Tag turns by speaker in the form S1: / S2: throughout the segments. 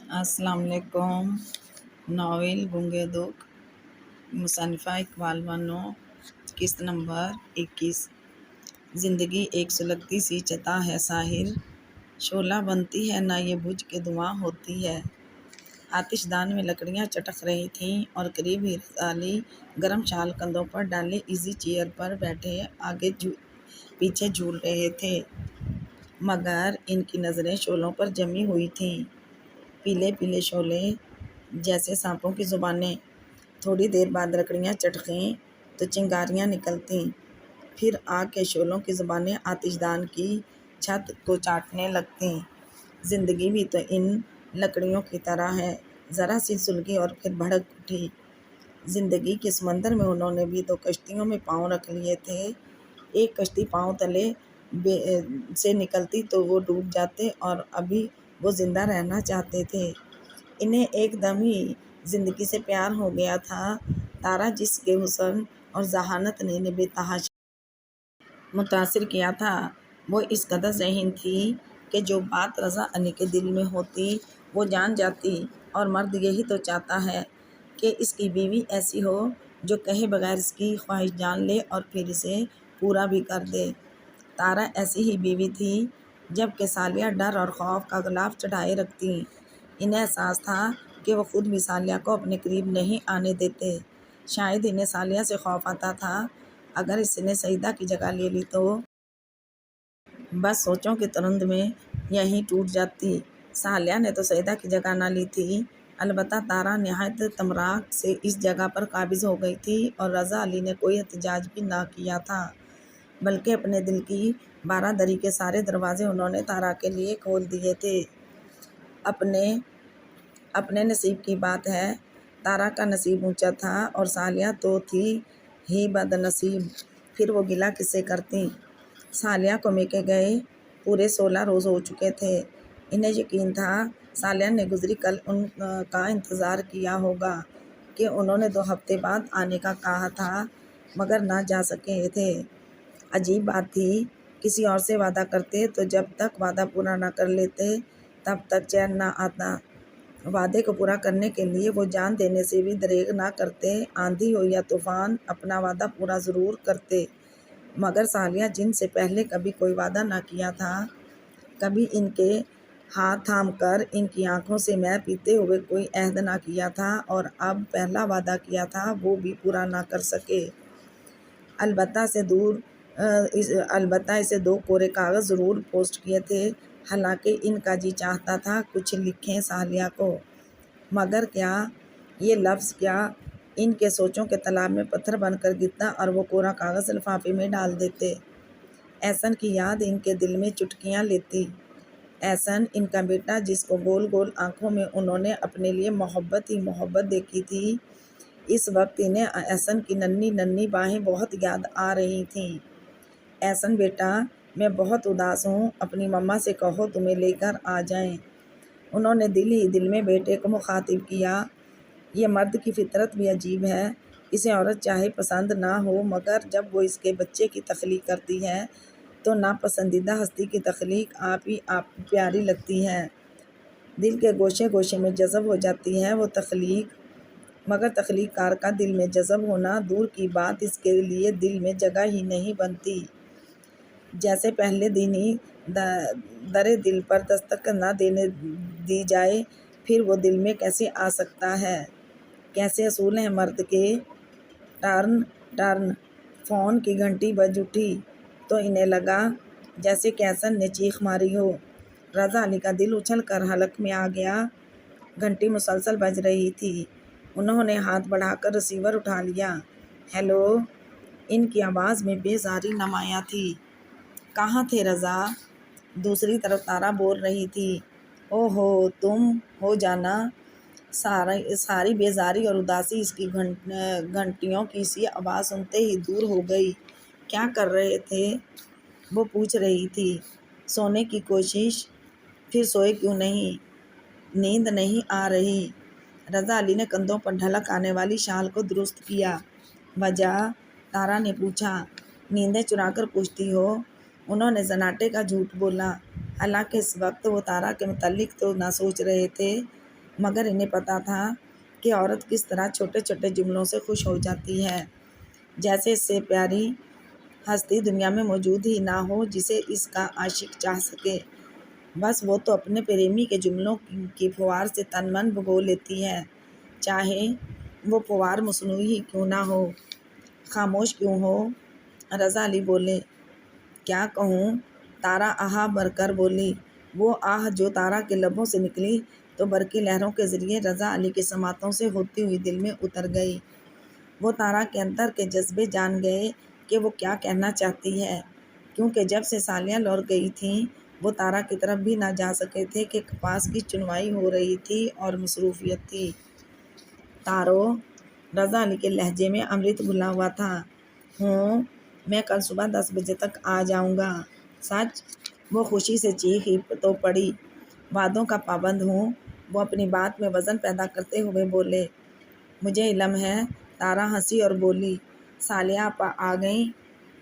S1: السلام علیکم۔ ناول گونگے دکھ، مصنفہ اقبال بانو، قسط نمبر 21۔ زندگی ایک سلگتی سی چتا ہے ساحل، شعلہ بنتی ہے نہ یہ بجھ کے دھواں ہوتی ہے۔ آتش دان میں لکڑیاں چٹک رہی تھیں اور قریب ہی رضا علی گرم شال کندھوں پر ڈالے ایزی چیئر پر بیٹھے آگے پیچھے جھول رہے تھے، مگر ان کی نظریں شعلوں پر جمی ہوئی تھیں، پیلے پیلے شعلے جیسے سانپوں کی زبانیں۔ تھوڑی دیر بعد لکڑیاں چٹکیں تو چنگاریاں نکلتیں، پھر آگ کے شعلوں کی زبانیں آتش دان کی چھت کو چاٹنے لگتیں۔ زندگی بھی تو ان لکڑیوں کی طرح ہے، ذرا سی سلگی اور پھر بھڑک اٹھی۔ زندگی کے سمندر میں انہوں نے بھی 2 کشتیوں میں پاؤں رکھ لیے تھے، ایک کشتی پاؤں تلے سے نکلتی تو وہ ڈوب جاتے اور ابھی وہ زندہ رہنا چاہتے تھے۔ انہیں ایک دم ہی زندگی سے پیار ہو گیا تھا۔ تارا جس کے حسن اور ذہانت نے انہیں بے تحاشا متاثر کیا تھا، وہ اس قدر ذہین تھی کہ جو بات رضا علی کے دل میں ہوتی وہ جان جاتی، اور مرد یہی تو چاہتا ہے کہ اس کی بیوی ایسی ہو جو کہے بغیر اس کی خواہش جان لے اور پھر اسے پورا بھی کر دے۔ تارا ایسی ہی بیوی تھی، جبکہ سالیہ ڈر اور خوف کا غلاف چڑھائے رکھتی۔ انہیں احساس تھا کہ وہ خود بھی سالیہ کو اپنے قریب نہیں آنے دیتے۔ شاید انہیں سالیہ سے خوف آتا تھا، اگر اس نے سعیدہ کی جگہ لے لی تو بس سوچوں کے ترنم میں یہیں ٹوٹ جاتی۔ سالیہ نے تو سعیدہ کی جگہ نہ لی تھی، البتہ تارا نہایت تمراق سے اس جگہ پر قابض ہو گئی تھی، اور رضا علی نے کوئی احتجاج بھی نہ کیا تھا، بلکہ اپنے دل کی 12 دری کے سارے دروازے انہوں نے تارا کے لیے کھول دیے تھے۔ اپنے نصیب کی بات ہے، تارا کا نصیب اونچا تھا اور سالیہ تو تھی ہی بد نصیب، پھر وہ گلہ کس سے کرتی۔ سالیہ کو میکے گئے پورے 16 روز ہو چکے تھے۔ انہیں یقین تھا سالیہ نے گزری کل ان کا انتظار کیا ہوگا کہ انہوں نے 2 ہفتے بعد آنے کا کہا تھا، مگر نہ جا سکے تھے۔ عجیب بات تھی، کسی اور سے وعدہ کرتے تو جب تک وعدہ پورا نہ کر لیتے تب تک چین نہ آتا، وعدے کو پورا کرنے کے لیے وہ جان دینے سے بھی دریغ نہ کرتے، آندھی ہو یا طوفان اپنا وعدہ پورا ضرور کرتے۔ مگر سالیہ جن سے پہلے کبھی کوئی وعدہ نہ کیا تھا، کبھی ان کے ہاتھ تھام کر ان کی آنکھوں سے مے پیتے ہوئے کوئی عہد نہ کیا تھا، اور اب پہلا وعدہ کیا تھا وہ بھی پورا نہ کر سکے۔ البتہ اسے 2 کورے کاغذ ضرور پوسٹ کیے تھے، حالانکہ ان کا جی چاہتا تھا کچھ لکھیں سالیہ کو، مگر کیا یہ لفظ کیا ان کے سوچوں کے تالاب میں پتھر بن کر گرتا اور وہ کورا کاغذ لفافے میں ڈال دیتے۔ احسن کی یاد ان کے دل میں چٹکیاں لیتی۔ احسن، ان کا بیٹا، جس کو گول گول آنکھوں میں انہوں نے اپنے لیے محبت ہی محبت دیکھی تھی، اس وقت انہیں احسن کی ننھی ننھی باہیں بہت یاد آ رہی تھیں۔ احسن بیٹا، میں بہت اداس ہوں، اپنی مما سے کہو تمہیں لے کر آ جائیں۔ انہوں نے دل ہی دل میں بیٹے کو مخاطب کیا۔ یہ مرد کی فطرت بھی عجیب ہے، اسے عورت چاہے پسند نہ ہو، مگر جب وہ اس کے بچے کی تخلیق کرتی ہے تو ناپسندیدہ ہستی کی تخلیق آپ ہی آپ پیاری لگتی ہے، دل کے گوشے گوشے میں جذب ہو جاتی ہے وہ تخلیق، مگر تخلیق کار کا دل میں جذب ہونا دور کی بات، اس کے لیے دل میں جگہ ہی نہیں بنتی۔ جیسے پہلے دن ہی درِ دل پر دستک نہ دینے دی جائے، پھر وہ دل میں کیسے آ سکتا ہے؟ کیسے اصول ہیں مرد کے؟ ٹرن ٹرن، فون کی گھنٹی بج اٹھی تو انہیں لگا جیسے کہ احسن نے چیخ ماری ہو۔ رضا علی کا دل اچھل کر حلق میں آ گیا۔ گھنٹی مسلسل بج رہی تھی۔ انہوں نے ہاتھ بڑھا کر ریسیور اٹھا لیا۔ ہیلو! ان کی آواز میں بیزاری نمایاں تھی۔ کہاں تھے رضا؟ دوسری طرف تارا بول رہی تھی۔ او ہو، تم ہو جانا۔ ساری بیزاری اور اداسی اس کی گھنٹیوں کی سی آواز سنتے ہی دور ہو گئی۔ کیا کر رہے تھے؟ وہ پوچھ رہی تھی۔ سونے کی کوشش، پھر سوئے کیوں نہیں؟ نیند نہیں آ رہی؟ رضا علی نے کندھوں پر ڈھلک آنے والی شال کو درست کیا۔ وجہ؟ تارا نے پوچھا۔ نیندیں چرا کر پوچھتی ہو؟ انہوں نے زناٹے کا جھوٹ بولا، حالانکہ اس وقت وہ تارا کے متعلق تو نہ سوچ رہے تھے، مگر انہیں پتہ تھا کہ عورت کس طرح چھوٹے چھوٹے جملوں سے خوش ہو جاتی ہے، جیسے اس سے پیاری ہستی دنیا میں موجود ہی نہ ہو جسے اس کا عاشق چاہ سکے۔ بس وہ تو اپنے پریمی کے جملوں کی پھوار سے تن من بھگو لیتی ہے، چاہے وہ پھوار مصنوعی ہی کیوں نہ ہو، خاموش کیوں ہو۔ رضا علی بولے، کیا کہوں؟ تارا آہ بھر کر بولی۔ وہ آہ جو تارا کے لبوں سے نکلی تو برقی لہروں کے ذریعے رضا علی کے سماعتوں سے ہوتی ہوئی دل میں اتر گئی۔ وہ تارا کے اندر کے جذبے جان گئے کہ وہ کیا کہنا چاہتی ہے، کیونکہ جب سے سالیاں لوٹ گئی تھیں وہ تارا کی طرف بھی نہ جا سکے تھے کہ کپاس کی چنوائی ہو رہی تھی اور مصروفیت تھی۔ تارو، رضا علی کے لہجے میں امرت گھلا ہوا تھا۔ ہوں، میں کل صبح 10 بجے تک آ جاؤں گا۔ سچ؟ وہ خوشی سے چیخ ہی تو پڑی۔ وعدوں کا پابند ہوں، وہ اپنی بات میں وزن پیدا کرتے ہوئے بولے۔ مجھے علم ہے، تارا ہنسی اور بولی۔ سالیہ آپ آ گئیں؟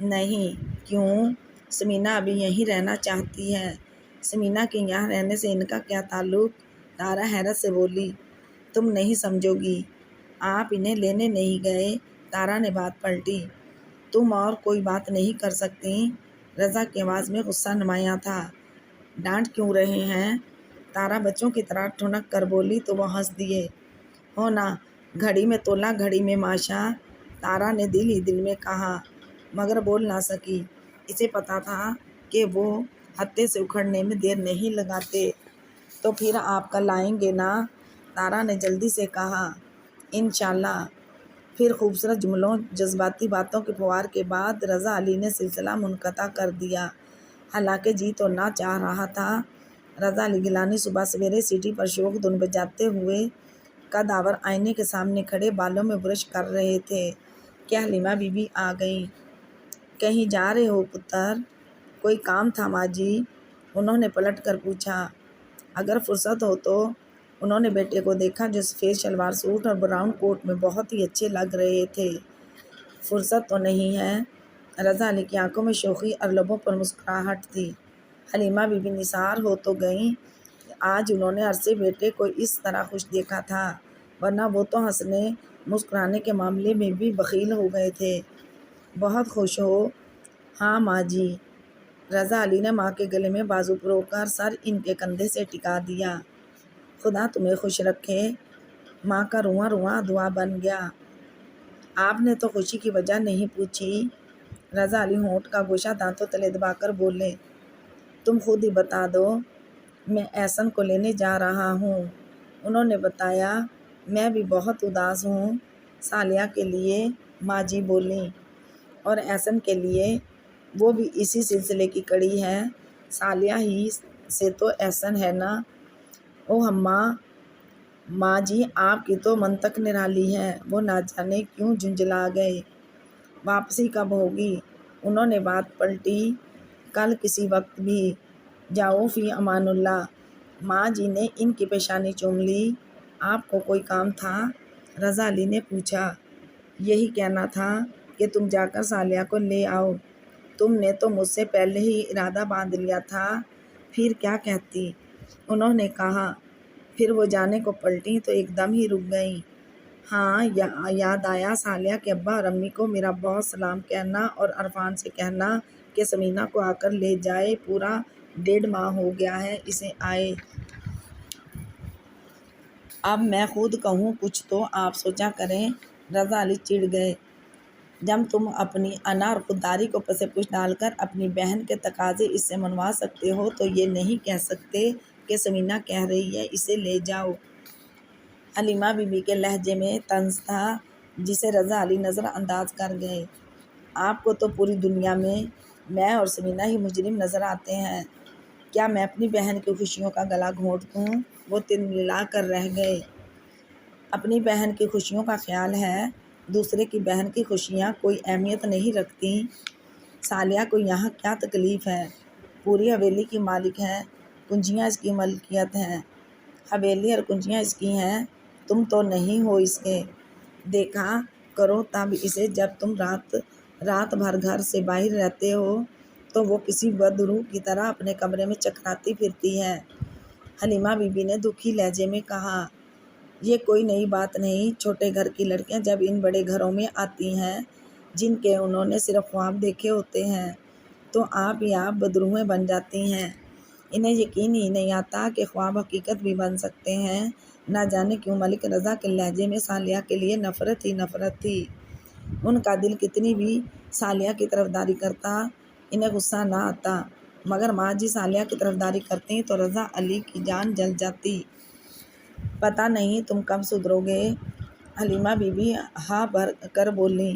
S1: نہیں۔ کیوں؟ سمینا ابھی یہیں رہنا چاہتی ہے۔ سمینا کے یہاں رہنے سے ان کا کیا تعلق؟ تارا حیرت سے بولی۔ تم نہیں سمجھو گی، آپ انہیں لینے نہیں گئے؟ تارا نے بات پلٹی۔ تم اور کوئی بات نہیں کر سکتی؟ رضا کی آواز میں غصہ نمایاں تھا۔ ڈانٹ کیوں رہے ہیں؟ تارا بچوں کی طرح ٹھنک کر بولی تو وہ ہنس دیے۔ ہو نا، گھڑی میں تولا گھڑی میں ماشا، تارا نے دل ہی دل میں کہا، مگر بول نہ سکی۔ اسے پتہ تھا کہ وہ ہتے سے اکھڑنے میں دیر نہیں لگاتے۔ تو پھر آپ کل آئیں گے نا؟ تارا نے جلدی سے کہا۔ انشاءاللہ۔ پھر خوبصورت جملوں، جذباتی باتوں کی پھوار کے بعد رضا علی نے سلسلہ منقطع کر دیا، حالانکہ جی تو نہ چاہ رہا تھا۔ رضا علی گیلانی صبح سویرے سیٹی پر شوخ دھن بجاتے ہوئے قد آور آئینے کے سامنے کھڑے بالوں میں برش کر رہے تھے کہ حلیمہ بی بی آ گئیں۔ کہیں جا رہے ہو پتر؟ کوئی کام تھا ماں جی؟ انہوں نے پلٹ کر پوچھا۔ اگر فرصت ہو تو؟ انہوں نے بیٹے کو دیکھا جو سفید شلوار سوٹ اور براؤن کوٹ میں بہت ہی اچھے لگ رہے تھے۔ فرصت تو نہیں ہے؟ رضا علی کی آنکھوں میں شوخی اور لبوں پر مسکراہٹ تھی۔ حلیمہ بی بی نثار ہو تو گئیں، آج انہوں نے عرصے بیٹے کو اس طرح خوش دیکھا تھا، ورنہ وہ تو ہنسنے مسکرانے کے معاملے میں بھی بخیل ہو گئے تھے۔ بہت خوش ہو؟ ہاں ماں جی۔ رضا علی نے ماں کے گلے میں بازو پرو کر سر ان کے کندھے سے ٹکا دیا۔ خدا تمہیں خوش رکھے۔ ماں کا رواں رواں دعا بن گیا۔ آپ نے تو خوشی کی وجہ نہیں پوچھی؟ رضا علی ہونٹ کا گوشہ دانتوں تلے دبا کر بولے۔ تم خود ہی بتا دو۔ میں احسن کو لینے جا رہا ہوں، انہوں نے بتایا۔ میں بھی بہت اداس ہوں۔ سالیہ کے لیے؟ ماں جی بولیں۔ اور احسن کے لیے؟ وہ بھی اسی سلسلے کی کڑی ہے۔ سالیہ ہی سے تو احسن ہے نا؟ او ہماں! ماں جی آپ کی تو منطق نرالی ہے۔ وہ نہ جانے کیوں جھنجھلا گئے۔ واپسی کب ہوگی؟ انہوں نے بات پلٹی۔ کل کسی وقت بھی۔ جاؤ فی امان اللہ۔ ماں جی نے ان کی پیشانی چوم لی۔ آپ کو کوئی کام تھا؟ رضا علی نے پوچھا۔ یہی کہنا تھا کہ تم جا کر سالیہ کو لے آؤ۔ تم نے تو مجھ سے پہلے ہی ارادہ باندھ لیا تھا، پھر کیا کہتی؟ انہوں نے کہا۔ پھر وہ جانے کو پلٹیں تو ایک دم ہی رک گئیں۔ ہاں، یاد آیا، سالیہ کے ابا اور امی کو میرا بہت سلام کہنا اور عرفان سے کہنا کہ سمینا کو آ کر لے جائے، پورا 1.5 ماہ ہو گیا ہے اسے آئے۔ اب میں خود کہوں کچھ تو آپ سوچا کریں۔ رضا علی چڑ گئے۔ جب تم اپنی انا اور خودداری کو پس پش ڈال کر اپنی بہن کے تقاضے اس سے منوا سکتے ہو تو یہ نہیں کہہ سکتے کہ سمینا کہہ رہی ہے اسے لے جاؤ۔ حلیمہ بی بی کے لہجے میں طنز تھا جسے رضا علی نظر انداز کر گئے۔ آپ کو تو پوری دنیا میں اور سمینا ہی مجرم نظر آتے ہیں۔ کیا میں اپنی بہن کی خوشیوں کا گلا گھونٹ دوں؟ وہ تلملا کر رہ گئے۔ اپنی بہن کی خوشیوں کا خیال ہے، دوسرے کی بہن کی خوشیاں کوئی اہمیت نہیں رکھتیں۔ سالیہ کو یہاں کیا تکلیف ہے؟ پوری حویلی کی مالک ہے، کنجیاں اس کی ملکیت ہیں۔ حویلی اور کنجیاں اس کی ہیں، تم تو نہیں ہو اس کے۔ دیکھا کرو تب اسے جب تم رات بھر گھر سے باہر رہتے ہو تو وہ کسی بدروح کی طرح اپنے کمرے میں چکراتی پھرتی ہے۔ حلیمہ بی بی نے دکھی لہجے میں کہا۔ یہ کوئی نئی بات نہیں، چھوٹے گھر کی لڑکیاں جب ان بڑے گھروں میں آتی ہیں جن کے انہوں نے صرف خواب دیکھے ہوتے ہیں تو آپ ہی آپ بدروحیں بن جاتی ہیں۔ انہیں یقین ہی نہیں آتا کہ خواب حقیقت بھی بن سکتے ہیں۔ نہ جانے کیوں ملک رضا کے لہجے میں صالحہ کے لیے نفرت ہی نفرت تھی۔ ان کا دل کتنی بھی صالحہ کی طرفداری کرتا انہیں غصہ نہ آتا، مگر ماں جی صالحہ کی طرفداری کرتی تو رضا علی کی جان جل جاتی۔ پتہ نہیں تم کب سدھرو گے، حلیمہ بی بی ہاں بھر کر بولیں۔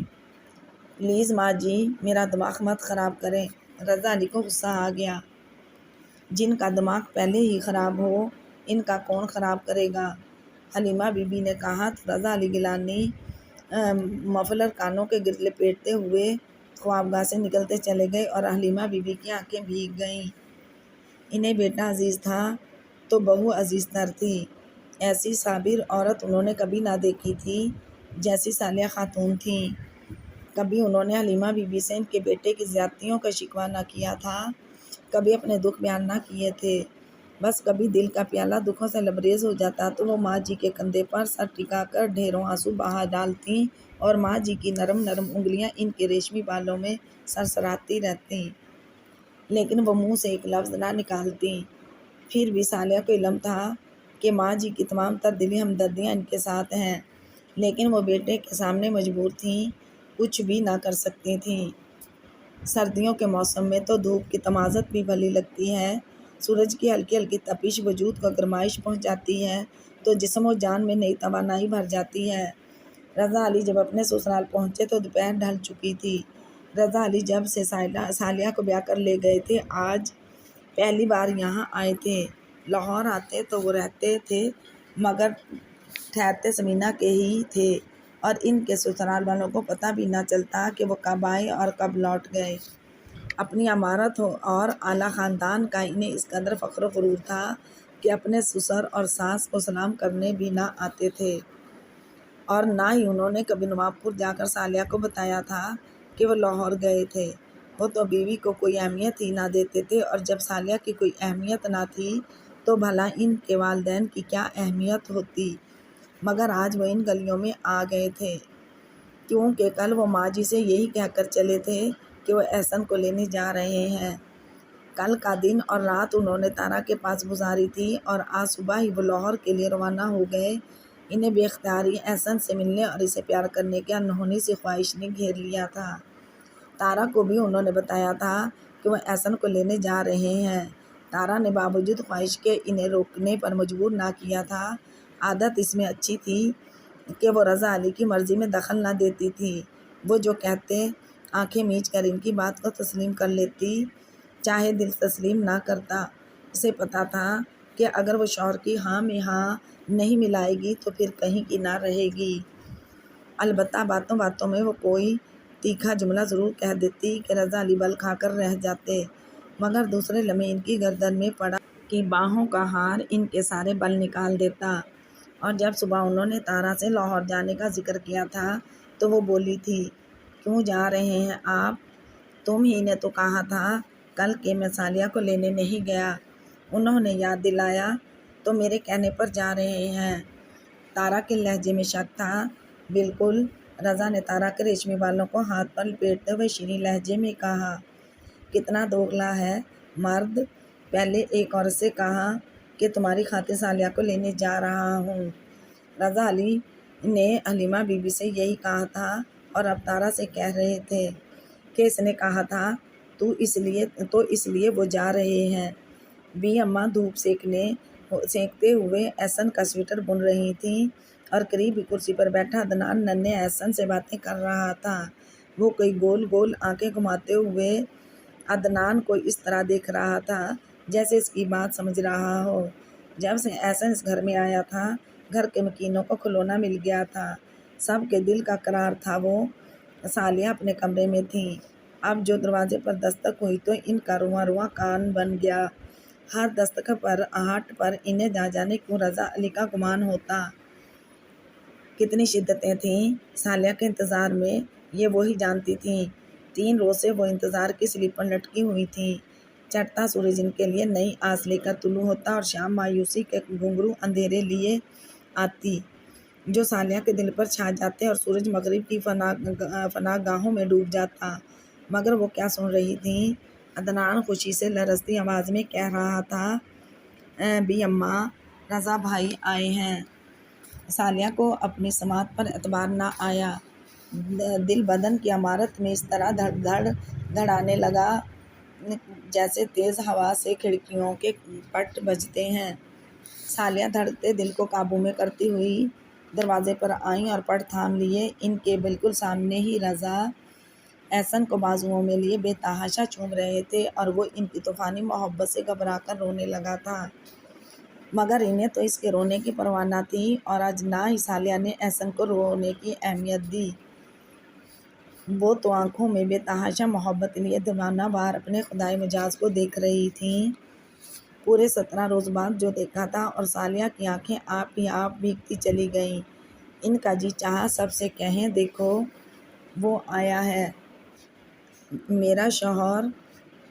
S1: پلیز ماں جی میرا دماغ مت خراب کریں۔ رضا علی کو غصہ آ گیا۔ جن کا دماغ پہلے ہی خراب ہو ان کا کون خراب کرے گا؟ حلیمہ بی بی نے کہا تو رضا علی گیلانی مفلر کانوں کے گرد لپیٹتے ہوئے خوابگاہ سے نکلتے چلے گئے اور حلیمہ بی بی کی آنکھیں بھیگ گئیں۔ انہیں بیٹا عزیز تھا تو بہو عزیز تر تھی۔ ایسی صابر عورت انہوں نے کبھی نہ دیکھی تھی جیسی صالحہ خاتون تھیں۔ کبھی انہوں نے حلیمہ بی بی سے ان کے بیٹے کی زیادتیوں کا شکوہ نہ کیا تھا، کبھی اپنے دکھ بیان نہ کیے تھے۔ بس کبھی دل کا پیالہ دکھوں سے لبریز ہو جاتا تو وہ ماں جی کے کندھے پر سر ٹکا کر ڈھیروں آنسو بہا ڈالتیں اور ماں جی کی نرم نرم انگلیاں ان کے ریشمی بالوں میں سرسراتی رہتیں، لیکن وہ منہ سے ایک لفظ نہ نکالتیں۔ پھر بھی صالحہ کو علم تھا کہ ماں جی کی تمام تر دلی ہمدردیاں ان کے ساتھ ہیں، لیکن وہ بیٹے کے سامنے مجبور تھیں، کچھ بھی نہ کر سکتی تھیں۔ سردیوں کے موسم میں تو دھوپ کی تمازت بھی بھلی لگتی ہے، سورج کی ہلکی ہلکی تپش وجود کو گرمائش پہنچاتی ہے تو جسم و جان میں نئی توانائی بھر جاتی ہے۔ رضا علی جب اپنے سسرال پہنچے تو دوپہر ڈھل چکی تھی۔ رضا علی جب سے صالحہ کو بیاہ کر لے گئے تھے آج پہلی بار یہاں آئے تھے۔ لاہور آتے تو وہ رہتے تھے مگر ٹھہرتے سمینہ کے ہی تھے اور ان کے سسرال والوں کو پتہ بھی نہ چلتا کہ وہ کب آئے اور کب لوٹ گئے۔ اپنی عمارت اور اعلیٰ خاندان کا انہیں اس قدر فخر و غرور تھا کہ اپنے سسر اور ساس کو سلام کرنے بھی نہ آتے تھے، اور نہ ہی انہوں نے کبھی نواب پور جا کر صالحہ کو بتایا تھا کہ وہ لاہور گئے تھے۔ وہ تو بیوی کو کوئی اہمیت ہی نہ دیتے تھے، اور جب صالحہ کی کوئی اہمیت نہ تھی تو بھلا ان کے والدین کی کیا اہمیت ہوتی؟ مگر آج وہ ان گلیوں میں آ گئے تھے کیونکہ کل وہ ماں جی سے یہی کہہ کر چلے تھے کہ وہ احسن کو لینے جا رہے ہیں۔ کل کا دن اور رات انہوں نے تارا کے پاس گزاری تھی اور آج صبح ہی وہ لاہور کے لیے روانہ ہو گئے۔ انہیں بے اختیاری احسن سے ملنے اور اسے پیار کرنے کی انہونی سی خواہش نے گھیر لیا تھا۔ تارا کو بھی انہوں نے بتایا تھا کہ وہ احسن کو لینے جا رہے ہیں۔ تارا نے باوجود خواہش کے انہیں روکنے پر مجبور نہ کیا تھا۔ عادت اس میں اچھی تھی کہ وہ رضا علی کی مرضی میں دخل نہ دیتی تھی۔ وہ جو کہتے آنکھیں میچ کر ان کی بات کو تسلیم کر لیتی، چاہے دل تسلیم نہ کرتا۔ اسے پتہ تھا کہ اگر وہ شوہر کی ہاں میں ہاں نہیں ملائے گی تو پھر کہیں کی نہ رہے گی۔ البتہ باتوں باتوں میں وہ کوئی تیکھا جملہ ضرور کہہ دیتی کہ رضا علی بل کھا کر رہ جاتے، مگر دوسرے لمحے ان کی گردن میں پڑا کہ باہوں کا ہار ان کے سارے بل نکال دیتا۔ اور جب صبح انہوں نے تارا سے لاہور جانے کا ذکر کیا تھا تو وہ بولی تھی، کیوں جا رہے ہیں آپ؟ تم ہی نے تو کہا تھا کل کہ میں صالحہ کو لینے نہیں گیا۔ انہوں نے یاد دلایا تو میرے کہنے پر جا رہے ہیں۔ تارا کے لہجے میں شک تھا۔ بالکل، رضا نے تارا کے ریشمی بالوں کو ہاتھ پر لپیٹتے ہوئے شیریں لہجے میں کہا۔ کتنا دوگلا ہے مرد، پہلے ایک عورت سے کہا کہ تمہاری خاطر صالحہ کو لینے جا رہا ہوں۔ رضا علی نے حلیمہ بی بی سے یہی کہا تھا اور اب تارا سے کہہ رہے تھے کہ اس نے کہا تھا تو اس لیے وہ جا رہے ہیں۔ بی اماں دھوپ سینکتے ہوئے احسن کا سویٹر بن رہی تھیں اور قریب ہی کرسی پر بیٹھا عدنان ننھے احسن سے باتیں کر رہا تھا۔ وہ کوئی گول گول آنکھیں گھماتے ہوئے عدنان کو اس طرح دیکھ رہا تھا جیسے اس کی بات سمجھ رہا ہو۔ جب سے احسن اس گھر میں آیا تھا گھر کے مکینوں کو کھلونا مل گیا تھا، سب کے دل کا قرار تھا۔ وہ صالحہ اپنے کمرے میں تھیں، اب جو دروازے پر دستک ہوئی تو ان کا رواں رواں کان بن گیا۔ ہر دستک پر آہٹ پر انہیں نہ جانے کیوں رضا علی کا گمان ہوتا۔ کتنی شدتیں تھیں صالحہ کے انتظار میں یہ وہی جانتی تھیں۔ 3 روز سے وہ انتظار کی سلیپ پر لٹکی ہوئی تھیں۔ چڑھتا سورج ان کے لیے نئی آس لے کر طلوع ہوتا اور شام مایوسی کے گھنگرو اندھیرے لیے آتی جو سالیہ کے دل پر چھا جاتے اور سورج مغرب کی فنا گاہوں میں ڈوب جاتا۔ مگر وہ کیا سن رہی تھی؟ عدنان خوشی سے لرزتی آواز میں کہہ رہا تھا، بی اماں، رضا بھائی آئے ہیں۔ سالیہ کو اپنی سماعت پر اعتبار نہ آیا۔ دل بدن کی عمارت میں اس طرح دھڑ دھڑ دھڑانے لگا جیسے تیز ہوا سے کھڑکیوں کے پٹ بجتے ہیں۔ سالیہ دھڑکتے دل کو قابو میں کرتی ہوئی دروازے پر آئیں اور پٹ تھام لیے۔ ان کے بالکل سامنے ہی رضا احسن کو بازوؤں میں لیے بے تحاشا چوم رہے تھے اور وہ ان کی طوفانی محبت سے گھبرا کر رونے لگا تھا۔ مگر انہیں تو اس کے رونے کی پرواہ نہ تھی اور آج نہ ہی سالیہ نے احسن کو رونے کی اہمیت دی۔ وہ تو آنکھوں میں بے تحاشا محبت لیے دیوانہ وار اپنے خدائے مجاز کو دیکھ رہی تھیں۔ پورے 17 روز بعد جو دیکھا تھا اور سالیہ کی آنکھیں آپ ہی آپ بھیگتی چلی گئیں۔ ان کا جی چاہا سب سے کہیں، دیکھو وہ آیا ہے، میرا شوہر،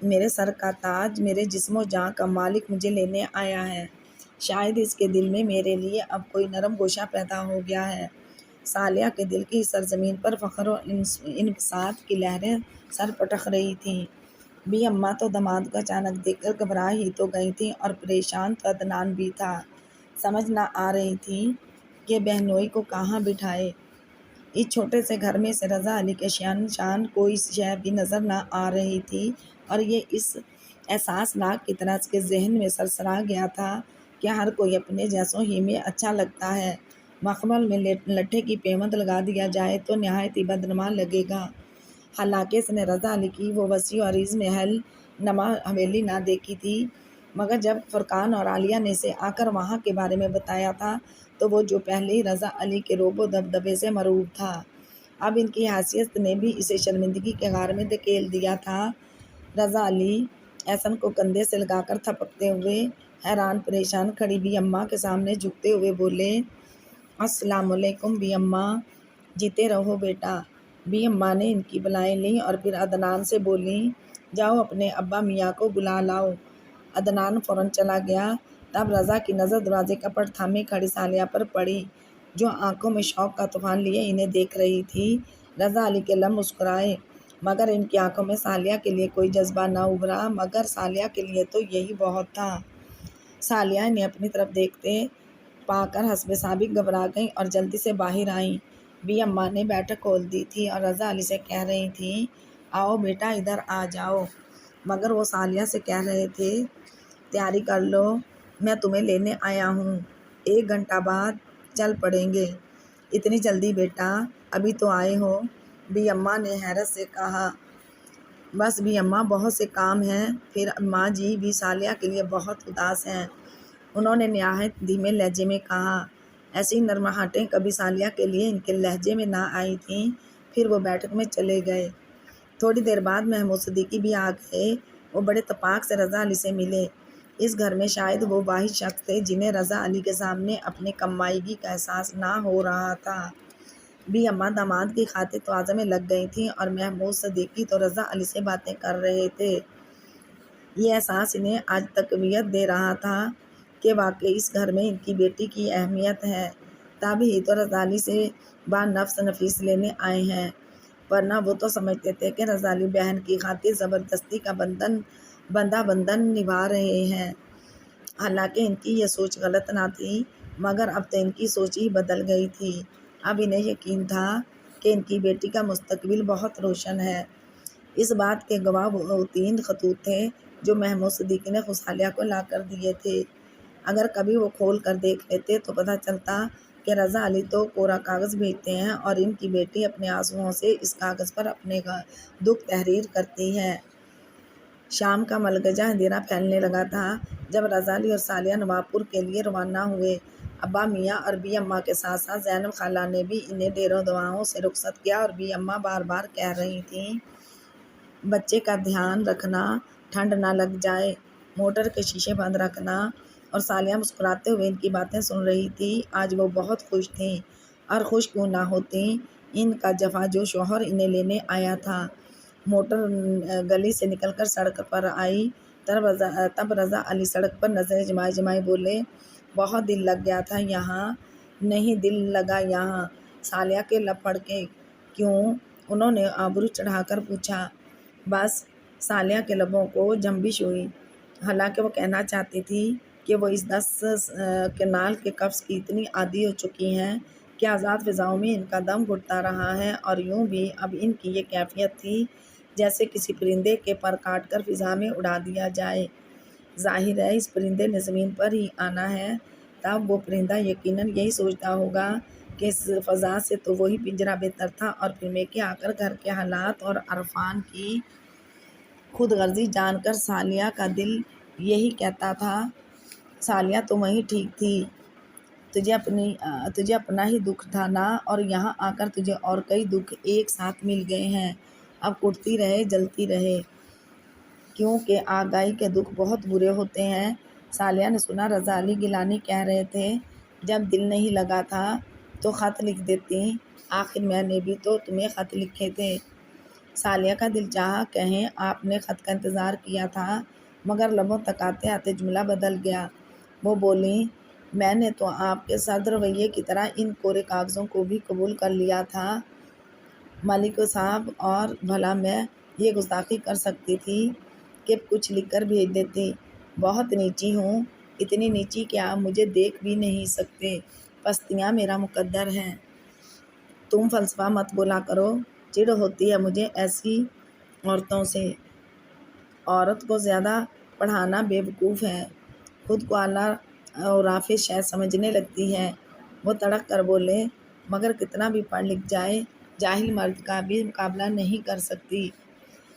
S1: میرے سر کا تاج، میرے جسم و جاں کا مالک مجھے لینے آیا ہے۔ شاید اس کے دل میں میرے لیے اب کوئی نرم گوشہ پیدا ہو گیا ہے۔ سالیہ کے دل کی سرزمین پر فخر و انبساط کی لہریں سر پٹک رہی تھیں۔ بی اماں تو داماد کو اچانک دیکھ کر گھبرا ہی تو گئی تھیں اور پریشان تو عدنان بھی تھا۔ سمجھ نہ آ رہی تھی کہ بہنوئی کو کہاں بٹھائے۔ اس چھوٹے سے گھر میں سے رضا علی کے شان کوئی شے بھی نظر نہ آ رہی تھی اور یہ اس احساس لاکھ کی طرح اس کے ذہن میں سرسرا گیا تھا کہ ہر کوئی اپنے جیسوں ہی میں اچھا لگتا ہے۔ مخمل میں لٹھے کی پیوند لگا دیا جائے تو نہایت ہی بدنما لگے گا۔ حالانکہ اس نے رضا علی کی وہ وسیع و عریض محل نما حویلی نہ دیکھی تھی، مگر جب فرقان اور عالیہ نے اسے آ کر وہاں کے بارے میں بتایا تھا تو وہ جو پہلے ہی رضا علی کے رعب و دبدبے سے مرعوب تھا، اب ان کی حیثیت نے بھی اسے شرمندگی کے غار میں دھکیل دیا تھا۔ رضا علی احسن کو کندھے سے لگا کر تھپکتے ہوئے حیران پریشان کھڑی بی اماں کے سامنے جھکتے ہوئے بولے، السلام علیکم بی اماں، جیتے رہو بیٹا۔ بی اماں نے ان کی بلائیں لیں اور پھر عدنان سے بولیں، جاؤ اپنے ابا میاں کو بلا لاؤ۔ عدنان فوراً چلا گیا۔ تب رضا کی نظر دروازے کا پٹ تھامے کھڑی سالیہ پر پڑی جو آنکھوں میں شوق کا طوفان لیے انہیں دیکھ رہی تھی۔ رضا علی کے لب مسکرائے مگر ان کی آنکھوں میں سالیہ کے لیے کوئی جذبہ نہ ابھرا، مگر سالیہ کے لیے تو یہی بہت تھا۔ سالیہ انہیں اپنی طرف دیکھتے پا کر حسبِ سابق گھبرا گئیں اور جلدی سے باہر آئیں۔ بی اماں نے بیٹھک کھول دی تھی اور رضا علی سے کہہ رہی تھیں، آؤ بیٹا ادھر آ جاؤ، مگر وہ سالیہ سے کہہ رہے تھے، تیاری کر لو، میں تمہیں لینے آیا ہوں، 1 گھنٹہ بعد چل پڑیں گے۔ اتنی جلدی بیٹا، ابھی تو آئے ہو؟ بی اماں نے حیرت سے کہا۔ بس بی اماں، بہت سے کام ہیں، پھر ماں جی بھی سالیہ کے لیے بہت اداس ہیں، انہوں نے نہایت دھیمے لہجے میں کہا۔ ایسی نرماہٹیں کبھی سالیہ کے لیے ان کے لہجے میں نہ آئی تھیں۔ پھر وہ بیٹھک میں چلے گئے۔ تھوڑی دیر بعد محمود صدیقی بھی آ گئے۔ وہ بڑے اتفاق سے رضا علی سے ملے۔ اس گھر میں شاید وہ واحد شخص تھے جنہیں رضا علی کے سامنے اپنے کم مائگی کا احساس نہ ہو رہا تھا۔ بی اماں داماد کی خاطر تواضع میں لگ گئی تھیں اور محمود صدیقی تو رضا علی سے باتیں کر رہے تھے۔ یہ احساس انہیں آج تقویت دے رہا تھا کہ واقعی اس گھر میں ان کی بیٹی کی اہمیت ہے، تبھی تو رضا علی سے بانفس نفیس لینے آئے ہیں، ورنہ وہ تو سمجھتے تھے کہ رضا علی بہن کی خاطر زبردستی کا بندھن نبھا رہے ہیں۔ حالانکہ ان کی یہ سوچ غلط نہ تھی، مگر اب تو ان کی سوچ ہی بدل گئی تھی۔ اب انہیں یقین تھا کہ ان کی بیٹی کا مستقبل بہت روشن ہے۔ اس بات کے گواہ وہ 3 خطوط تھے جو محمود صدیقی نے سالیہ کو لا کر دیے تھے۔ اگر کبھی وہ کھول کر دیکھ لیتے تو پتہ چلتا کہ رضا علی تو کورا کاغذ بھیجتے ہیں اور ان کی بیٹی اپنے آنسوؤں سے اس کاغذ پر اپنے دکھ تحریر کرتی ہے۔ شام کا ملگجہ اندھیرا پھیلنے لگا تھا جب رضا علی اور سالیہ نواب پور کے لیے روانہ ہوئے۔ ابا میاں اور بی اماں کے ساتھ ساتھ زینب خالہ نے بھی انہیں ڈھیروں دعاؤں سے رخصت کیا اور بی اماں بار بار کہہ رہی تھیں، بچے کا دھیان رکھنا، ٹھنڈ نہ لگ جائے، موٹر کے شیشے بند رکھنا، اور سالیہ مسکراتے ہوئے ان کی باتیں سن رہی تھی۔ آج وہ بہت خوش تھیں، اور خوش کیوں نہ ہوتیں، ان کا جفا جو شوہر انہیں لینے آیا تھا۔ موٹر گلی سے نکل کر سڑک پر آئی تب رضا علی سڑک پر نظریں جمائے جمائے بولے، بہت دل لگ گیا تھا یہاں، نہیں دل لگا یہاں، سالیہ کے لب پھڑکے۔ کیوں؟ انہوں نے آبرو چڑھا کر پوچھا۔ بس، سالیہ کے لبوں کو جنبش ہوئی۔ حالانکہ وہ کہنا چاہتی تھی کہ وہ اس 10 کنال کے قفس کی اتنی عادی ہو چکی ہیں کہ آزاد فضاؤں میں ان کا دم گھٹتا رہا ہے، اور یوں بھی اب ان کی یہ کیفیت تھی جیسے کسی پرندے کے پر کاٹ کر فضا میں اڑا دیا جائے۔ ظاہر ہے اس پرندے نے زمین پر ہی آنا ہے، تب وہ پرندہ یقیناً یہی سوچتا ہوگا کہ اس فضا سے تو وہی پنجرہ بہتر تھا، اور پھر میکے آ کر گھر کے حالات اور عرفان کی خود غرضی جان کر سالیہ کا دل یہی کہتا تھا، سالیہ تم وہیں ٹھیک تھی، تجھے اپنا ہی دکھ تھا نا، اور یہاں آ کر تجھے اور کئی دکھ ایک ساتھ مل گئے ہیں، اب کٹتی رہے جلتی رہے، کیونکہ آگائی کے دکھ بہت برے ہوتے ہیں۔ سالیہ نے سنا رضا علی گیلانی کہہ رہے تھے، جب دل نہیں لگا تھا تو خط لکھ دیتی، آخر میں نے بھی تو تمہیں خط لکھے تھے۔ سالیہ کا دل چاہا کہیں آپ نے خط کا انتظار کیا تھا، مگر لبوں تک آتے آتے جملہ بدل گیا۔ وہ بولیں، میں نے تو آپ کے سرد رویے کی طرح ان کورے کاغذوں کو بھی قبول کر لیا تھا ملک صاحب، اور بھلا میں یہ گستاخی کر سکتی تھی کہ کچھ لکھ کر بھیج دیتی؟ بہت نیچی ہوں، اتنی نیچی کہ آپ مجھے دیکھ بھی نہیں سکتے، پستیاں میرا مقدر ہیں۔ تم فلسفہ مت بولا کرو، چڑ ہوتی ہے مجھے ایسی عورتوں سے۔ عورت کو زیادہ پڑھانا بے وقوف ہے، خود کو اعلیٰ اور رافع شے سمجھنے لگتی ہے۔ وہ تڑک کر بولے، مگر کتنا بھی پڑھ لکھ جائے، جاہل مرد کا بھی مقابلہ نہیں کر سکتی۔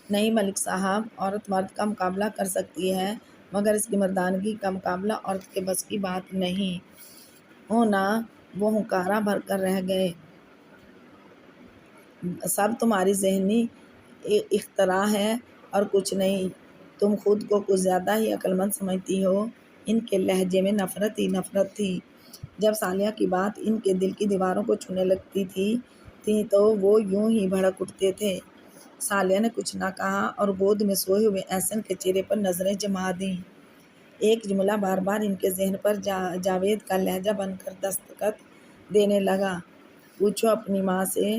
S1: نہیں ملک صاحب، عورت مرد کا مقابلہ کر سکتی ہے، مگر اس کی مردانگی کا مقابلہ عورت کے بس کی بات نہیں ہونا۔ وہ ہنکارا بھر کر رہ گئے، سب تمہاری ذہنی اختراع ہے اور کچھ نہیں، تم خود کو کچھ زیادہ ہی عقل مند سمجھتی ہو۔ ان کے لہجے میں نفرت ہی نفرت تھی۔ جب سالیہ کی بات ان کے دل کی دیواروں کو چھونے لگتی تھی تو وہ یوں ہی بھڑک اٹھتے تھے۔ سالیہ نے کچھ نہ کہا اور گود میں سوئے ہوئے احسن کے چہرے پر نظریں جما دیں۔ ایک جملہ بار بار ان کے ذہن پر جاوید کا لہجہ بن کر دستخط دینے لگا، پوچھو اپنی ماں سے،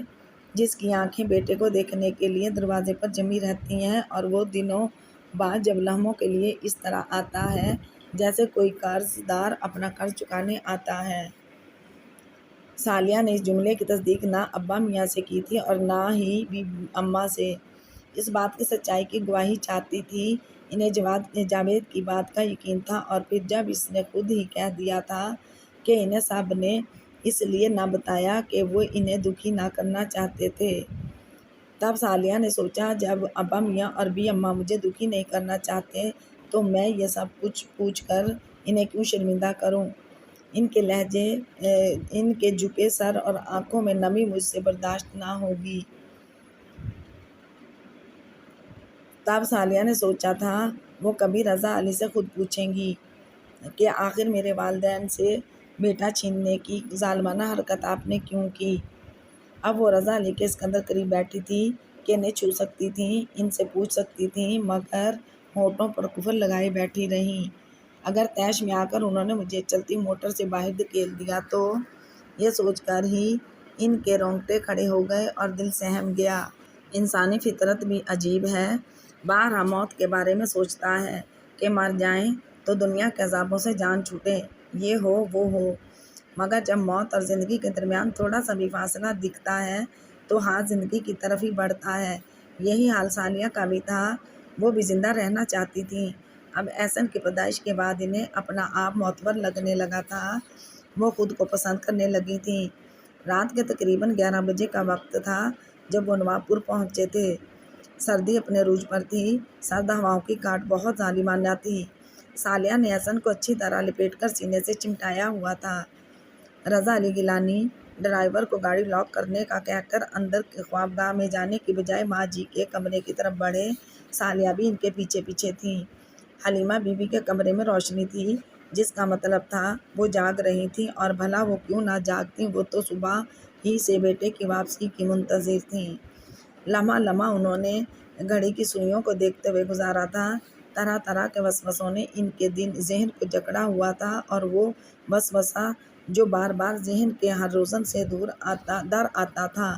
S1: جس کی آنکھیں بیٹے کو دیکھنے کے لیے دروازے پر جمی رہتی ہیں، اور وہ دنوں بعد جب لمحوں کے لیے اس طرح آتا ہے جیسے کوئی قرض دار اپنا قرض چکانے آتا ہے۔ سالیہ نے اس جملے کی تصدیق نہ ابا میاں سے کی تھی اور نہ ہی اماں سے، اس بات کی سچائی کی گواہی چاہتی تھی۔ انہیں جاوید کی بات کا یقین تھا، اور پھر جب اس نے خود ہی کہہ دیا تھا کہ انہیں صاحب نے اس لیے نہ بتایا کہ وہ انہیں دکھی نہ کرنا چاہتے تھے، تب سالیہ نے سوچا جب ابا میاں اور بی اماں مجھے دکھی نہیں کرنا چاہتے تو میں یہ سب کچھ پوچھ کر انہیں کیوں شرمندہ کروں؟ ان کے لہجے، ان کے جھکے سر اور آنکھوں میں نمی مجھ سے برداشت نہ ہوگی۔ تب سالیہ نے سوچا تھا وہ کبھی رضا علی سے خود پوچھیں گی کہ آخر میرے والدین سے بیٹا چھیننے کی ظالمانہ حرکت آپ نے کیوں کی؟ اب وہ رضا علی کے اس قدر قریب بیٹھی تھی کہ انہیں چھو سکتی تھیں، ان سے پوچھ سکتی تھیں، مگر ہونٹوں پر قفل لگائے بیٹھی رہیں۔ اگر طیش میں آ کر انہوں نے مجھے چلتی موٹر سے باہر دھکیل دیا تو، یہ سوچ کر ہی ان کے رونگٹے کھڑے ہو گئے اور دل سہم گیا۔ انسانی فطرت بھی عجیب ہے، بارہا موت کے بارے میں سوچتا ہے کہ مر جائیں تو دنیا کے عذابوں سے جان چھوٹے، یہ ہو وہ ہو، مگر جب موت اور زندگی کے درمیان تھوڑا سا بھی فاصلہ دکھتا ہے تو ہاتھ زندگی کی طرف ہی بڑھتا ہے۔ یہی حال سالیہ کا بھی تھا، وہ بھی زندہ رہنا چاہتی تھیں۔ اب احسن کی پیدائش کے بعد انہیں اپنا آپ معتبر لگنے لگا تھا، وہ خود کو پسند کرنے لگی تھیں۔ رات کے تقریباً 11 بجے کا وقت تھا جب وہ نواب پور پہنچے تھے۔ سردی اپنے عروج پر تھی، سرد ہواؤں کی کاٹ بہت ظالمانہ تھی۔ سالیہ نے احسن کو اچھی طرح لپیٹ کر سینے سے چمٹایا ہوا تھا۔ رضا علی گیلانی ڈرائیور کو گاڑی لاک کرنے کا کہہ کر اندر خوابگاہ میں جانے کی بجائے ماں جی کے کمرے کی طرف بڑھے، سالیہ بھی ان کے پیچھے پیچھے تھی۔ حلیمہ بی بی کے کمرے میں روشنی تھی، جس کا مطلب تھا وہ جاگ رہی تھیں، اور بھلا وہ کیوں نہ جاگتیں، وہ تو صبح ہی سے بیٹے کی واپسی کی منتظر تھیں۔ لمحہ لمحہ انہوں نے گھڑی کی سوئیوں کو دیکھتے ہوئے گزارا تھا، طرح طرح کے وسوسوں نے ان کے ذہن کو جکڑا ہوا تھا، اور وہ وسوسہ جو بار بار ذہن کے ہر روزن سے در آتا تھا۔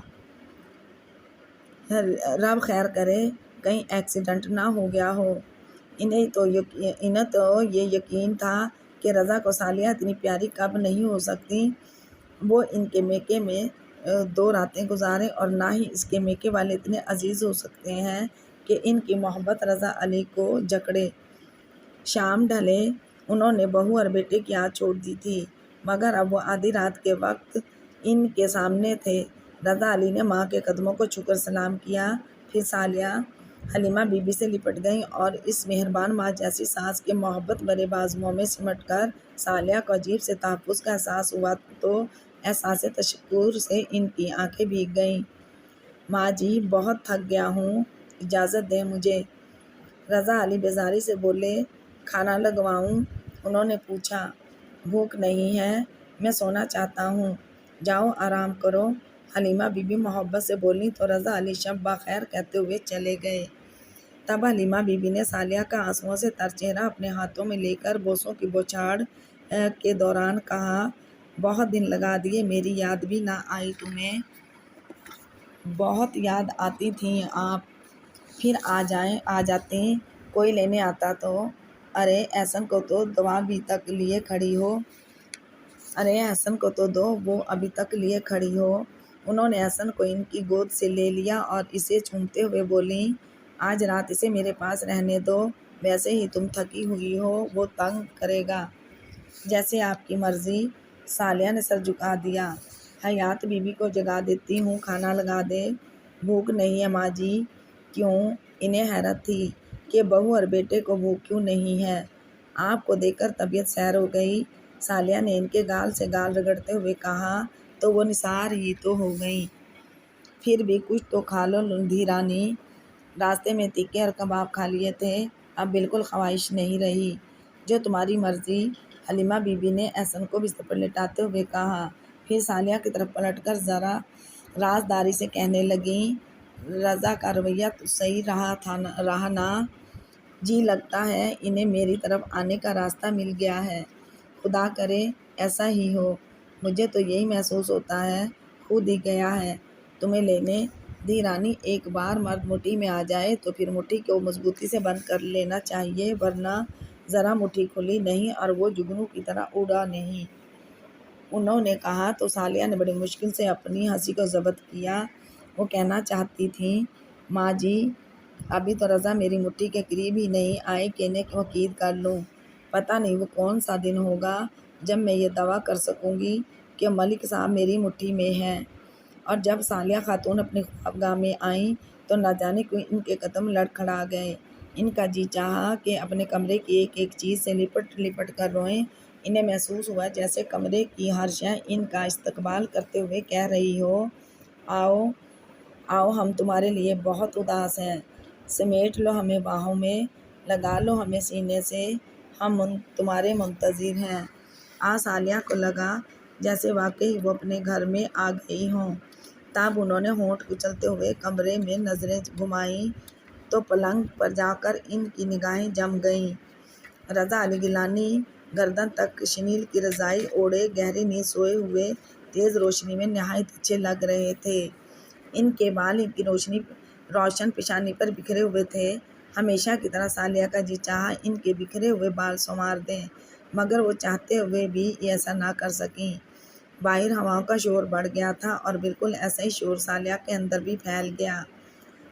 S1: رب خیر کرے کہیں ایکسیڈنٹ نہ ہو گیا ہو۔ انہیں تو یہ یقین تھا کہ رضا کو صالحہ اتنی پیاری کب نہیں ہو سکتی۔ وہ ان کے میکے میں 2 راتیں گزارے اور نہ ہی اس کے میکے والے اتنے عزیز ہو سکتے ہیں کہ ان کی محبت رضا علی کو جکڑے۔ شام ڈھلے انہوں نے بہو اور بیٹے کی یاد چھوڑ دی تھی، مگر اب وہ آدھی رات کے وقت ان کے سامنے تھے۔ رضا علی نے ماں کے قدموں کو چھو کر سلام کیا، پھر صالحہ حلیمہ بی بی سے لپٹ گئیں اور اس مہربان ماں جیسی ساس کے محبت بھرے بازوؤں میں سمٹ کر صالحہ کو عجیب سے تحفظ کا احساس ہوا تو احساس تشکر سے ان کی آنکھیں بھیگ گئیں۔ ماں جی بہت تھک گیا ہوں، اجازت دیں مجھے۔ رضا علی بیزاری سے بولے، کھانا لگواؤں؟ انہوں نے پوچھا۔ بھوک نہیں ہے، میں سونا چاہتا ہوں، جاؤ آرام کرو، حلیمہ بی بی محبت سے بولیں تو رضا علی شب بخیر کہتے ہوئے چلے گئے۔ تب حلیمہ بی بی نے صالحہ کا آنسوؤں سے تر چہرہ اپنے ہاتھوں میں لے کر بوسوں کی بوچھاڑ کے دوران کہا، بہت دن لگا دیے، میری یاد بھی نہ آئی تمہیں؟ بہت یاد آتی تھیں آپ، پھر آ جاتیں، کوئی لینے آتا تو۔ ارے احسن کو تو دو ابھی تک دو، وہ ابھی تک لیے کھڑی ہو۔ انہوں نے احسن کو ان کی گود سے لے لیا اور اسے چومتے ہوئے بولیں، آج رات اسے میرے پاس رہنے دو، ویسے ہی تم تھکی ہوئی ہو، وہ تنگ کرے گا۔ جیسے آپ کی مرضی۔ صالحہ نے سر جھکا دیا۔ حیات بی بی کو جگا دیتی ہوں، کھانا لگا دے۔ بھوک نہیں ہے ماں جی۔ کیوں؟ انہیں حیرت تھی کہ بہو اور بیٹے کو بھوک کیوں نہیں ہے۔ آپ کو دیکھ کر طبیعت سیر ہو گئی۔ صالحہ نے ان کے گال سے گال رگڑتے ہوئے کہا، تو وہ نثار ہی تو ہو گئیں، پھر بھی کچھ تو کھا لو لودھی رانی۔ راستے میں تکے اور کباب کھا لیے تھے، اب بالکل خواہش نہیں رہی۔ جو تمہاری مرضی، حلیمہ بی بی نے احسن کو بستر پر لٹاتے ہوئے کہا، پھر صالحہ کی طرف پلٹ کر ذرا رازداری سے کہنے لگیں، رضا کا رویہ تو صحیح رہا نا؟ جی لگتا ہے انہیں میری طرف آنے کا راستہ مل گیا ہے، خدا کرے ایسا ہی ہو، مجھے تو یہی محسوس ہوتا ہے، خود ہی گیا ہے تمہیں لینے۔ دی رانی، ایک بار مرد مٹھی میں آ جائے تو پھر مٹھی کو مضبوطی سے بند کر لینا چاہیے، ورنہ ذرا مٹھی کھلی نہیں اور وہ جگنو کی طرح اڑا نہیں۔ انہوں نے کہا تو صالحہ نے بڑی مشکل سے اپنی ہنسی کو ضبط کیا۔ وہ کہنا چاہتی تھیں، ماں جی ابھی تو رضا میری مٹھی کے قریب ہی نہیں آئے کہ انہیں وکید کر لوں۔ پتہ نہیں وہ کون سا دن ہوگا جب میں یہ دعویٰ کر سکوں گی کہ ملک صاحب میری مٹھی میں ہیں۔ اور جب صالحہ خاتون اپنی خوابگاہ میں آئیں تو نہ جانے کیوں ان کے قدم لڑکھڑا گئے۔ ان کا جی چاہا کہ اپنے کمرے کی ایک ایک چیز سے لپٹ کر روئیں۔ انہیں محسوس ہوا جیسے کمرے کی ہر شے ان کا استقبال کرتے ہوئے کہہ رہی ہو، آؤ آؤ، ہم تمہارے لیے بہت اداس ہیں، سمیٹ لو ہمیں باہوں میں، لگا لو ہمیں سینے سے، ہم تمہارے منتظر ہیں۔ صالحہ کو لگا جیسے واقعی وہ اپنے گھر میں آ گئی ہوں۔ تب انہوں نے ہونٹ کچلتے ہوئے کمرے میں نظریں گھمائیں تو پلنگ پر جا کر ان کی نگاہیں جم گئیں۔ رضا علی گیلانی گردن تک شنیل کی رضائی اوڑھے گہری نیند سوئے ہوئے تیز روشنی میں نہایت اچھے لگ رہے تھے۔ ان کے بال ان کی روشن پیشانی پر بکھرے ہوئے تھے۔ ہمیشہ کی طرح صالحہ کا جی چاہا ان کے بکھرے ہوئے بال سنوار دیں، مگر وہ چاہتے ہوئے بھی ایسا نہ کر سکیں۔ باہر ہواؤں کا شور بڑھ گیا تھا اور بالکل ایسا ہی شور صالحہ کے اندر بھی پھیل گیا۔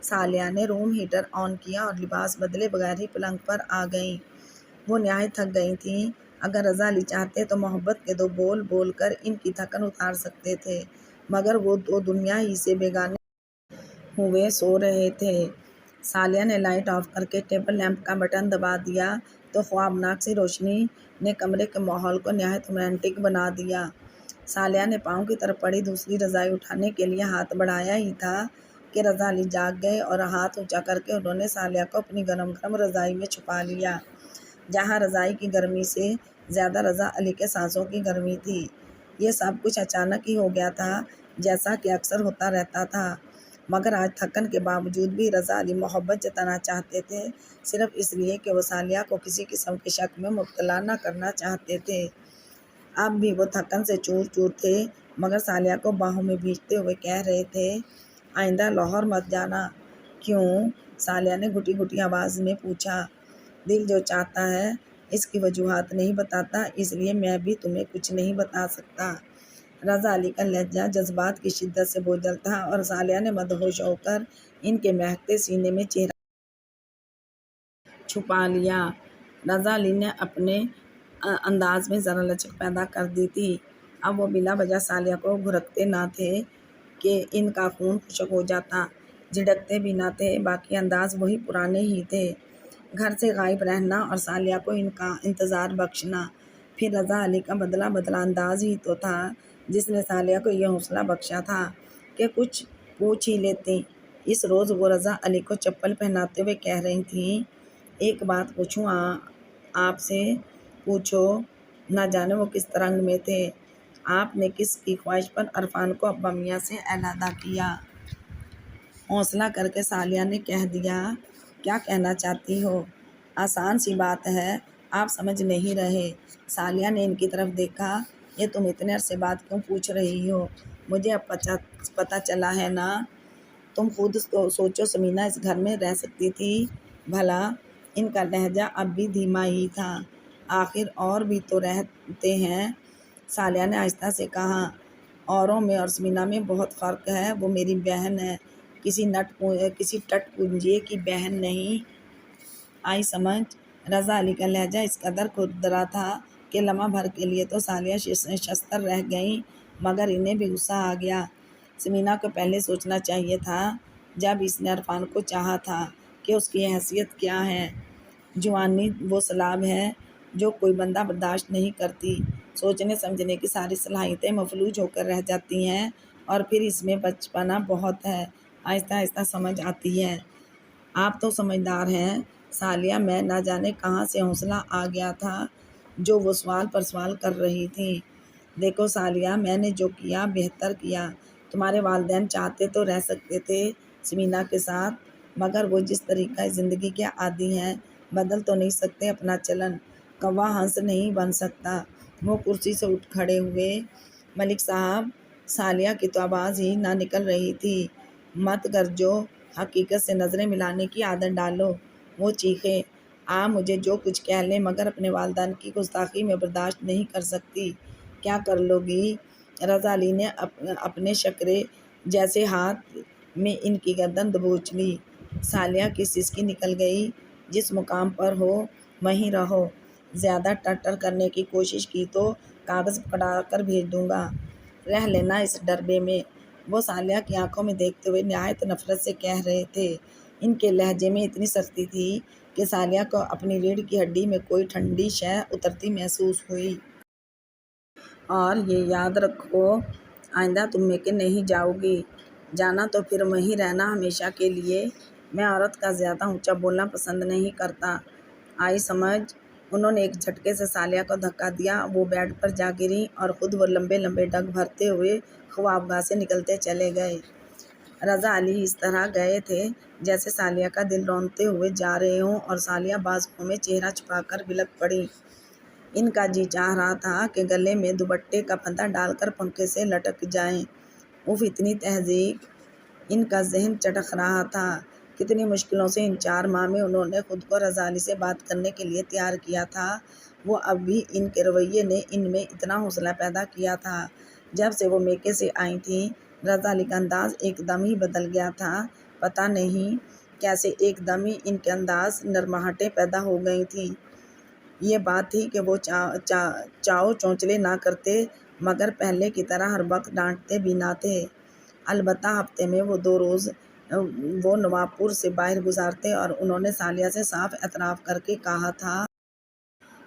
S1: صالحہ نے روم ہیٹر آن کیا اور لباس بدلے بغیر ہی پلنگ پر آ گئیں۔ وہ نہایت تھک گئی تھیں۔ اگر رضا علی چاہتے تو محبت کے 2 بول بول کر ان کی تھکن اتار سکتے تھے، مگر وہ تو دنیا ہی سے بیگانے ہوئے سو رہے تھے۔ صالحہ نے لائٹ آف کر کے ٹیبل لیمپ کا بٹن دبا دیا تو خوابناک سی روشنی نے کمرے کے ماحول کو نہایت رومانٹک بنا دیا۔ صالحہ نے پاؤں کی طرف پڑی دوسری رضائی اٹھانے کے لیے ہاتھ بڑھایا ہی تھا کہ رضا علی جاگ گئے اور ہاتھ اونچا کر کے انہوں نے صالحہ کو اپنی گرم گرم رضائی میں چھپا لیا، جہاں رضائی کی گرمی سے زیادہ رضا علی کے سانسوں کی گرمی تھی۔ یہ سب کچھ اچانک ہی ہو گیا تھا، جیسا کہ اکثر ہوتا رہتا تھا، مگر آج تھکن کے باوجود بھی رضا علی محبت جتانا چاہتے تھے، صرف اس لیے کہ وہ صالحہ کو کسی قسم کے شک میں مبتلا نہ کرنا چاہتے تھے۔ اب بھی وہ تھکن سے چور چور تھے، مگر صالحہ کو باہوں میں بھیجتے ہوئے کہہ رہے تھے، آئندہ لاہور مت جانا۔ کیوں؟ صالحہ نے گھٹی گھٹی آواز میں پوچھا۔ دل جو چاہتا ہے اس کی وجوہات نہیں بتاتا، اس لیے میں بھی تمہیں کچھ نہیں بتا سکتا۔ رضا علی کا لہجہ جذبات کی شدت سے بوجھل تھا اور صالحہ نے مدہوش ہو کر ان کے مہکتے سینے میں چہرہ چھپا لیا۔ رضا علی نے اپنے انداز میں ذرا لچک پیدا کر دی تھی۔ اب وہ بلا وجہ صالحہ کو گھرکتے نہ تھے کہ ان کا خون خشک ہو جاتا، جھڑکتے بھی نہ تھے، باقی انداز وہی پرانے ہی تھے۔ گھر سے غائب رہنا اور صالحہ کو ان کا انتظار بخشنا، پھر رضا علی کا بدلا بدلا انداز ہی تو تھا جس نے صالحہ کو یہ حوصلہ بخشا تھا کہ کچھ پوچھ ہی لیتی۔ اس روز وہ رضا علی کو چپل پہناتے ہوئے کہہ رہی تھیں، ایک بات پوچھوں آپ سے؟ پوچھو۔ نہ جانے وہ کس رنگ میں تھے۔ آپ نے کس کی خواہش پر عرفان کو ابا میاں سے علیحدہ کیا؟ حوصلہ کر کے صالحہ نے کہہ دیا، کیا کہنا چاہتی ہو؟ آسان سی بات ہے، آپ سمجھ نہیں رہے۔ صالحہ نے ان کی طرف دیکھا، یہ تم اتنے عرصے بعد کیوں پوچھ رہی ہو؟ مجھے اب پتہ چلا ہے نا۔ تم خود سوچو، سمینہ اس گھر میں رہ سکتی تھی بھلا؟ ان کا لہجہ اب بھی دھیما ہی تھا۔ آخر اور بھی تو رہتے ہیں، صالحہ نے آہستہ سے کہا۔ اوروں میں اور سمینہ میں بہت فرق ہے، وہ میری بہن ہے، کسی ٹٹ پونجیے کی بہن نہیں۔ آئی سمجھ؟ رضا علی کا لہجہ اس قدر کھردرا تھا کہ لمحہ بھر کے لیے تو صالحہ شستر رہ گئیں، مگر انہیں بھی غصہ آ گیا۔ سمینہ کو پہلے سوچنا چاہیے تھا جب اس نے عرفان کو چاہا تھا کہ اس کی حیثیت کیا ہے۔ جوانی وہ سیلاب ہے جو کوئی بندہ برداشت نہیں کرتی، سوچنے سمجھنے کی ساری صلاحیتیں مفلوج ہو کر رہ جاتی ہیں، اور پھر اس میں بچپنا بہت ہے، آہستہ آہستہ سمجھ آتی ہے۔ آپ تو سمجھدار ہیں صالحہ، میں نہ جانے کہاں سے حوصلہ آ گیا تھا جو وہ سوال پر سوال کر رہی تھیں۔ دیکھو صالحہ، میں نے جو کیا بہتر کیا۔ تمہارے والدین چاہتے تو رہ سکتے تھے سمینہ کے ساتھ، مگر وہ جس طریقہ زندگی کے عادی ہیں بدل تو نہیں سکتے اپنا چلن۔ کوا ہنس نہیں بن سکتا۔ وہ کرسی سے اٹھ کھڑے ہوئے۔ ملک صاحب، صالحہ کی تو آواز ہی نہ نکل رہی تھی۔ مت گرجو، حقیقت سے نظریں ملانے کی عادت ڈالو۔ وہ چیخے، آپ مجھے جو کچھ کہہ لیں مگر اپنے والدین کی گستاخی میں برداشت نہیں کر سکتی۔ کیا کر لو گی؟ رضا علی نے اپنے شکرے جیسے ہاتھ میں ان کی گردن دبوچ لی۔ صالحہ کی سسکی نکل گئی، جس مقام پر ہو وہیں رہو، زیادہ ٹر ٹر کرنے کی کوشش کی تو کاغذ پکڑا کر بھیج دوں گا، رہ لینا اس ڈربے میں۔ وہ صالحہ کی آنکھوں میں دیکھتے ہوئے نہایت نفرت سے کہہ رہے تھے۔ ان کے لہجے میں اتنی سختی تھی کہ صالحہ کو اپنی ریڑھ کی ہڈی میں کوئی ٹھنڈی شے اترتی محسوس ہوئی۔ اور یہ یاد رکھو، آئندہ تم میکے نہیں جاؤ گی، جانا تو پھر وہیں رہنا ہمیشہ کے لیے۔ میں عورت کا زیادہ اونچا بولنا پسند نہیں کرتا۔ آئی سمجھ؟ انہوں نے ایک جھٹکے سے صالحہ کو دھکا دیا، وہ بیڈ پر جا گریں اور خود وہ لمبے لمبے ڈگ بھرتے ہوئے خوابگاہ سے نکلتے چلے گئے۔ رضا علی اس طرح گئے تھے جیسے صالحہ کا دل رونتے ہوئے جا رہے ہوں، اور صالحہ بازوؤں میں چہرہ چھپا کر بلک پڑی۔ ان کا جی چاہ رہا تھا کہ گلے میں دوپٹے کا پھندا ڈال کر پنکھے سے لٹک جائیں۔ اف، اتنی تہذیب! ان کا ذہن چٹخ رہا تھا۔ کتنی مشکلوں سے ان 4 ماہ میں انہوں نے خود کو رضا علی سے بات کرنے کے لیے تیار کیا تھا۔ وہ اب بھی ان کے رویے نے ان میں اتنا حوصلہ پیدا کیا تھا۔ جب سے وہ میکے سے آئی تھیں رضا علی کا انداز ایک دم ہی بدل گیا تھا، پتہ نہیں کیسے ایک دم ہی ان کے انداز نرماہٹیں پیدا ہو گئی تھیں۔ یہ بات تھی کہ وہ چاؤ چونچلے نہ کرتے، مگر پہلے کی طرح ہر وقت ڈانٹتے بھی نہ تھے۔ البتہ ہفتے میں وہ 2 روز وہ نواب پور سے باہر گزارتے، اور انہوں نے صالحہ سے صاف اعتراف کر کے کہا تھا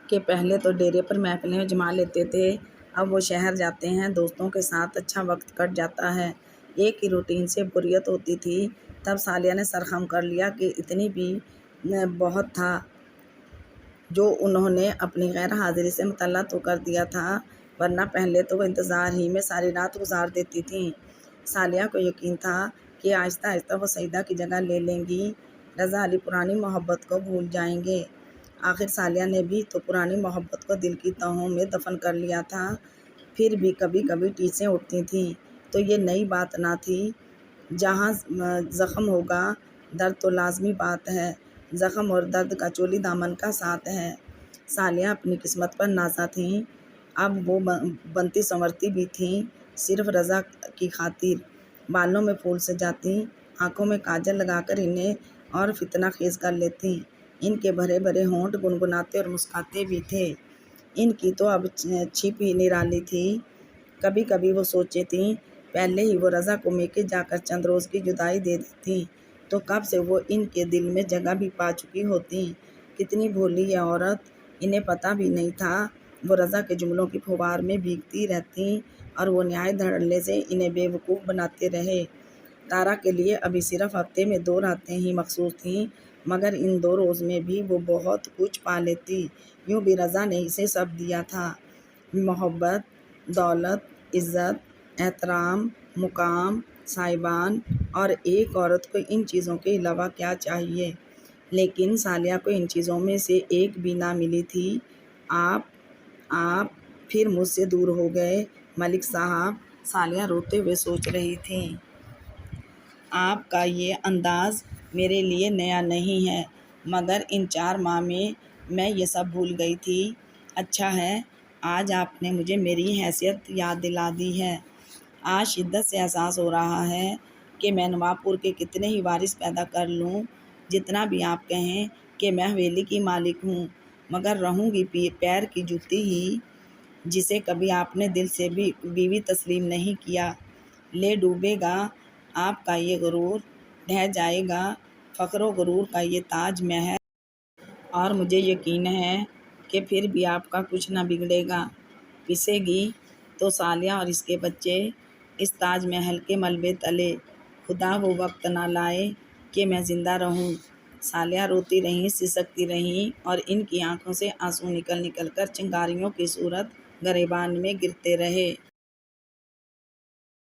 S1: کہ پہلے تو ڈیرے پر محفلیں جما لیتے تھے، اب وہ شہر جاتے ہیں، دوستوں کے ساتھ اچھا وقت کٹ جاتا ہے، ایک ہی روٹین سے بوریت ہوتی تھی۔ تب صالحہ نے سر خم کر لیا کہ اتنی بھی بہت تھا جو انہوں نے اپنی غیر حاضری سے مطلع تو کر دیا تھا، ورنہ پہلے تو وہ انتظار ہی میں ساری رات گزار دیتی تھیں۔ صالحہ کو یقین تھا کہ آہستہ آہستہ وہ سعیدہ کی جگہ لے لیں گی، رضا علی پرانی محبت کو بھول جائیں گے۔ آخر سالیہ نے بھی تو پرانی محبت کو دل کی تہوں میں دفن کر لیا تھا۔ پھر بھی کبھی کبھی ٹیسیں اٹھتی تھیں تو یہ نئی بات نہ تھی۔ جہاں زخم ہوگا درد تو لازمی بات ہے، زخم اور درد کا چولی دامن کا ساتھ ہے۔ سالیہ اپنی قسمت پر نازا تھیں۔ اب وہ بنتی سنورتی بھی تھیں، صرف رضا کی خاطر۔ بالوں میں پھول سجاتی، آنکھوں میں کاجل لگا کر انہیں اور فتنہ خیز کر لیتی۔ ان کے بھرے بھرے ہونٹ گنگناتے اور مسکراتے بھی تھے۔ ان کی تو اب چھپ ہی نرالی تھی۔ کبھی کبھی وہ سوچتی تھیں پہلے ہی وہ رضا کو میکے جا کر چند روز کی جدائی دے دیتی تو کب سے وہ ان کے دل میں جگہ بھی پا چکی ہوتی۔ کتنی بھولی یہ عورت، انہیں پتہ بھی نہیں تھا وہ رضا کے جملوں کی پھوار میں بھیگتی رہتی اور وہ نہایت دھڑلے سے انہیں بے وقوف بناتے رہے۔ تارا کے لیے ابھی صرف ہفتے میں 2 راتیں ہی مخصوص تھیں، مگر ان 2 روز میں بھی وہ بہت کچھ پا لیتی۔ یوں بھی رضا نے اسے سب دیا تھا، محبت، دولت، عزت، احترام، مقام، صاحبان، اور ایک عورت کو ان چیزوں کے علاوہ کیا چاہیے؟ لیکن سالیہ کو ان چیزوں میں سے ایک بھی نہ ملی تھی۔ آپ پھر مجھ سے دور ہو گئے ملک صاحب، سالیہ روتے ہوئے سوچ رہی تھی۔ آپ کا یہ انداز میرے لیے نیا نہیں ہے، مگر ان 4 ماہ میں یہ سب بھول گئی تھی۔ اچھا ہے آج آپ نے مجھے میری حیثیت یاد دلا دی ہے۔ آج شدت سے احساس ہو رہا ہے کہ میں نواب پور کے کتنے ہی وارث پیدا کر لوں، جتنا بھی آپ کہیں کہ میں حویلی کی مالک ہوں، مگر رہوں گی پیر کی جوتی ہی، جسے کبھی آپ نے دل سے بھی بیوی تسلیم نہیں کیا۔ لے ڈوبے گا آپ کا یہ غرور، ڈھہ جائے گا فخر و غرور کا یہ تاج محل، اور مجھے یقین ہے کہ پھر بھی آپ کا کچھ نہ بگڑے گا۔ پسے گی تو سالیہ اور اس کے بچے اس تاج محل کے ملبے تلے، خدا وہ وقت نہ لائے کہ میں زندہ رہوں۔ سالیہ روتی رہیں، سسکتی رہیں، اور ان کی آنکھوں سے آنسو نکل نکل کر چنگاریوں کی صورت گریبان میں گرتے رہے۔